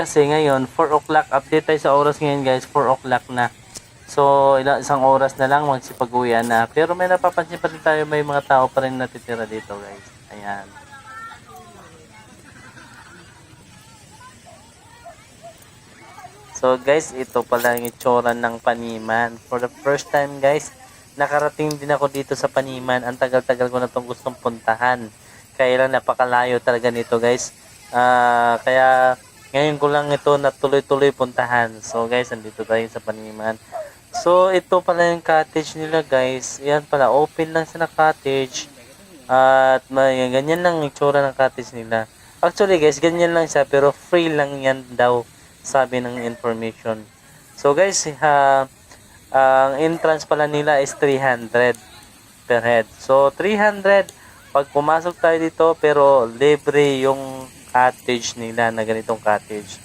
kasi ngayon 4 o'clock, update tayo sa oras ngayon guys, 4 o'clock na. So isang oras na lang magsipag-uwian na. Pero may napapansin pa rin tayo, may mga tao pa rin natitira dito guys. Ayan. So guys, ito pala yung itsura ng Paniman. For the first time guys, nakarating din ako dito sa Paniman. Ang tagal-tagal ko na itong gustong puntahan. Kaya lang napakalayo talaga nito guys. Kaya ngayon ko lang ito na tuloy-tuloy puntahan. So guys, andito tayo sa Paniman. So ito pala yung cottage nila guys. Yan pala, open lang siya na cottage. At ganyan lang yung itsura ng cottage nila. Actually guys, ganyan lang siya pero free lang yan daw, sabi ng information. So guys, ang entrance pala nila is 300 per head. So 300 pag pumasok tayo dito, pero libre yung cottage nila na ganitong cottage.